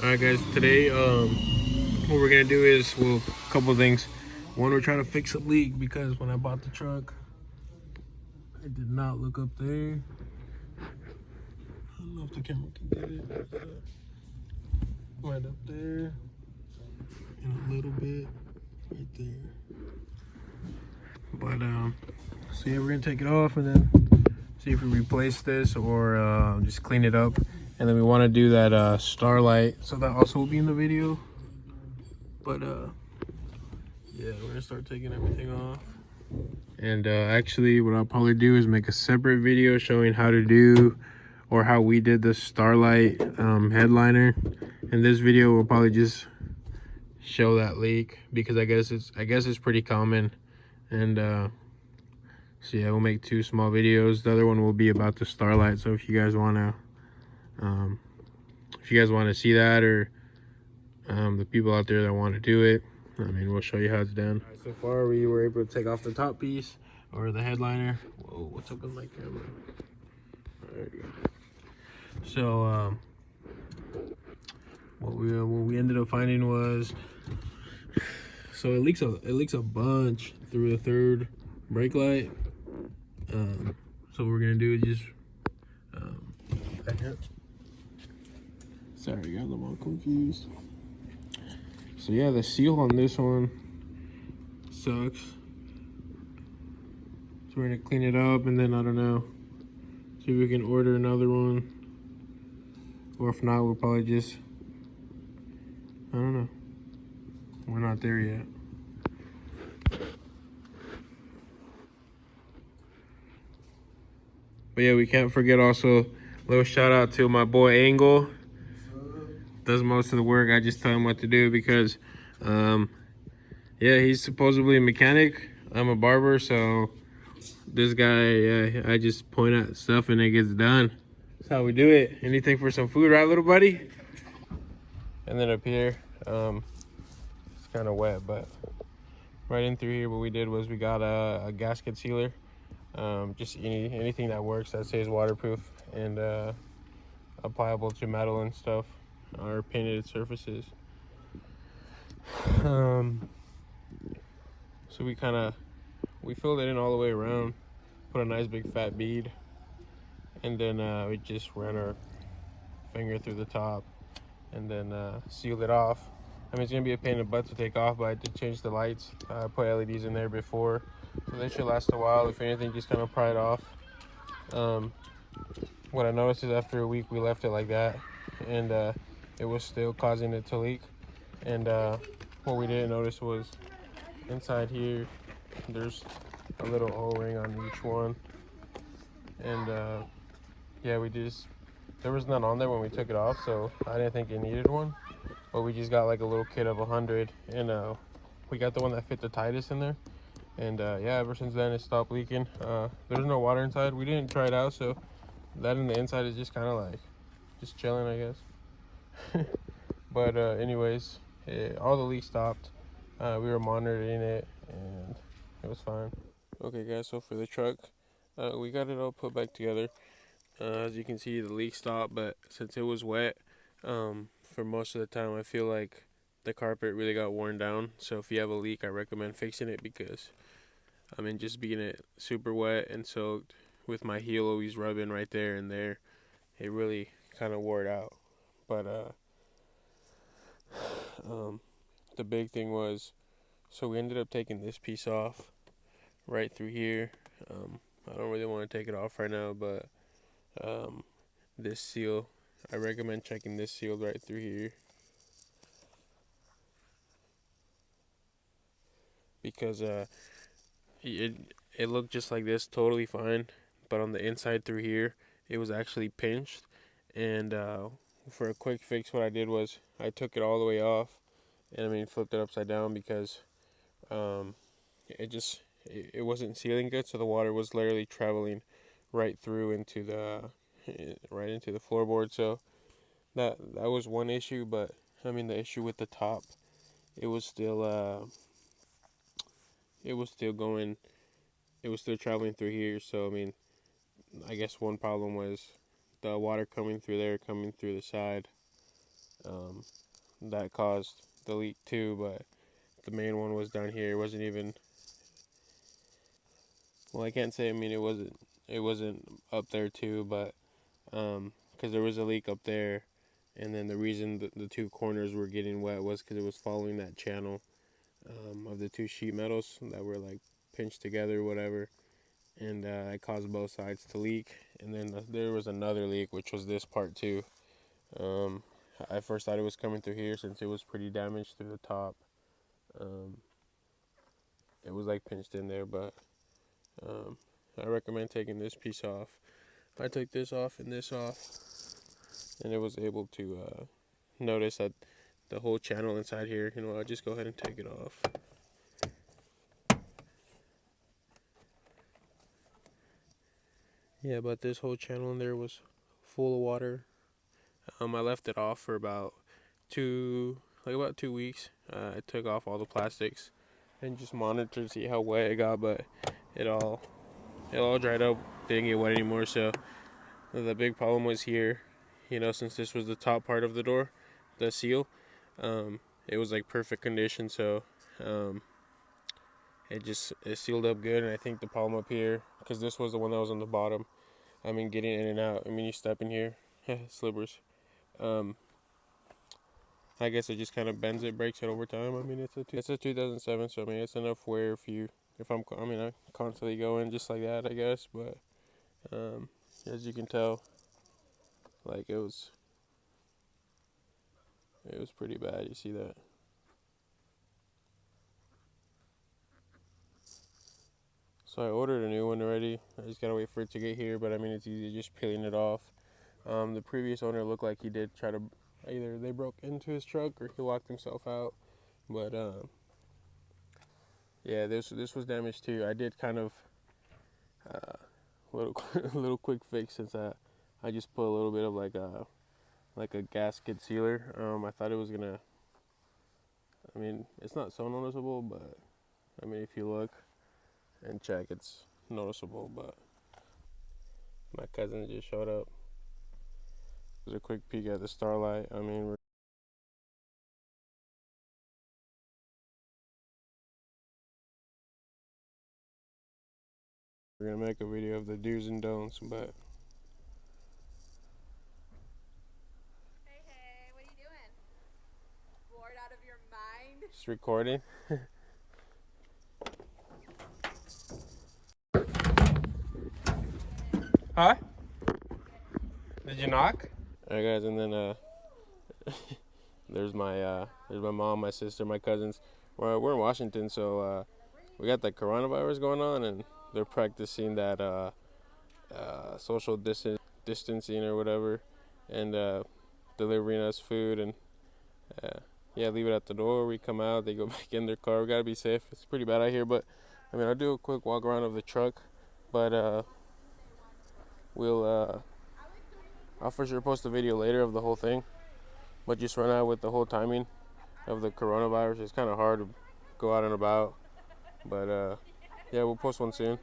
Alright guys, today what we're gonna do is, well, a couple of things. One, we're trying to fix a leak because when I bought the truck, I did not look up there. I don't know if the camera can get it. Right up there, and a little bit right there. But so yeah, we're gonna take it off and then see if we replace this or just clean it up. And then we want to do that starlight, so that also will be in the video. But yeah, we're gonna start taking everything off. And actually what I'll probably do is make a separate video showing how to do, or how we did the starlight headliner. And this video will probably just show that leak because I guess it's pretty common. And so yeah, we'll make two small videos. The other one will be about the starlight. So if you guys want to see that, or the people out there that want to do it, I mean, we'll show you how it's done. Right, so far we were able to take off the top piece, or the headliner. Whoa, what's up with my camera? There you go. So what we ended up finding was, so it leaks a bunch through the third brake light. So what we're gonna do is just sorry, I got a little more confused. So yeah, the seal on this one sucks. So we're gonna clean it up, and then I don't know, see if we can order another one, or if not, we'll probably just, I don't know. We're not there yet. But yeah, we can't forget also a little shout out to my boy Angle. Does most of the work. I just tell him what to do because yeah, he's supposedly a mechanic. I'm a barber, so this guy, I just point out stuff and it gets done. That's how we do it. Anything for some food, right, little buddy? And then up here, it's kind of wet, but right in through here, what we did was we got a gasket sealer. Just anything that works that stays waterproof and applicable to metal and stuff, or painted surfaces. So we filled it in all the way around, put a nice big fat bead, and then we just ran our finger through the top and then sealed it off. I mean, it's gonna be a pain in the butt to take off, but I did change the lights. I put LEDs in there before, so they should last a while. If anything, just kind of pry it off. What I noticed is after a week we left it like that, and it was still causing it to leak. And what we didn't notice was inside here there's a little O-ring on each one, and yeah, there was none on there when we took it off, so I didn't think it needed one. But we just got like a little kit of 100, and we got the one that fit the tightest in there. And yeah, ever since then it stopped leaking. There's no water inside. We didn't try it out, so that in the inside is just kind of like just chilling, I guess. But anyways, all the leaks stopped. We were monitoring it and it was fine. Okay guys, so for the truck, we got it all put back together. As you can see, the leak stopped, but since it was wet, for most of the time I feel like the carpet really got worn down. So if you have a leak, I recommend fixing it, because I mean, just being it super wet and soaked, with my heel always rubbing right there and there, it really kind of wore it out. But the big thing was, so we ended up taking this piece off right through here. I don't really want to take it off right now, but this seal, I recommend checking this seal right through here, because it looked just like this, totally fine, but on the inside through here it was actually pinched. And for a quick fix, what I did was I took it all the way off, and I mean flipped it upside down, because it wasn't sealing good, so the water was literally traveling right through into the floorboard. So that was one issue. But I mean, the issue with the top, it was still going, it was still traveling through here. So I mean, I guess one problem was the water coming through there, coming through the side. that caused the leak too. But the main one was down here. It wasn't even, well, I can't say, I mean, it wasn't up there too, but because there was a leak up there, and then the reason the two corners were getting wet was because it was following that channel of the two sheet metals that were like pinched together or whatever, and it caused both sides to leak. And then there was another leak, which was this part too. um, I first thought it was coming through here since it was pretty damaged through the top. um, it was like pinched in there, but um, I recommend taking this piece off. I took this off and this off, and it was able to notice that the whole channel inside here, I'll just go ahead and take it off. Yeah, but this whole channel in there was full of water. I left it off for about 2 weeks. I took off all the plastics and just monitored to see how wet it got, but it all dried up, didn't get wet anymore. So the big problem was here, since this was the top part of the door, the seal, it was like perfect condition, so it sealed up good. And I think the problem up here, because this was the one that was on the bottom, I mean, getting in and out, I mean, you step in here, slippers, I guess it just kind of bends it, breaks it over time. I mean, it's a 2007, so I mean, it's enough wear if I constantly go in just like that, I guess. But as you can tell, like it was pretty bad. You see that? So I ordered a new one already. I just gotta wait for it to get here. But I mean, it's easy just peeling it off. The previous owner looked like he did try to, either they broke into his truck or he locked himself out. But yeah, this was damaged too. I did kind of a little quick fix, since I just put a little bit of like a gasket sealer. I thought it was gonna, I mean, it's not so noticeable, but I mean, if you look and check, it's noticeable. But my cousin just showed up. There's a quick peek at the starlight. I mean, we're gonna make a video of the do's and don'ts, but Hey, what are you doing? Bored out of your mind? just recording. Huh? Did you knock? All right, guys, and then there's my mom, my sister, my cousins. We're in Washington, so we got the coronavirus going on, and they're practicing that social distancing or whatever, and delivering us food. And yeah, leave it at the door. We come out, they go back in their car. We gotta be safe. It's pretty bad out here, but I mean, I'll do a quick walk around of the truck, but I'll for sure post a video later of the whole thing. But just right now, with the whole timing of the coronavirus, it's kind of hard to go out and about. But yeah, we'll post one soon.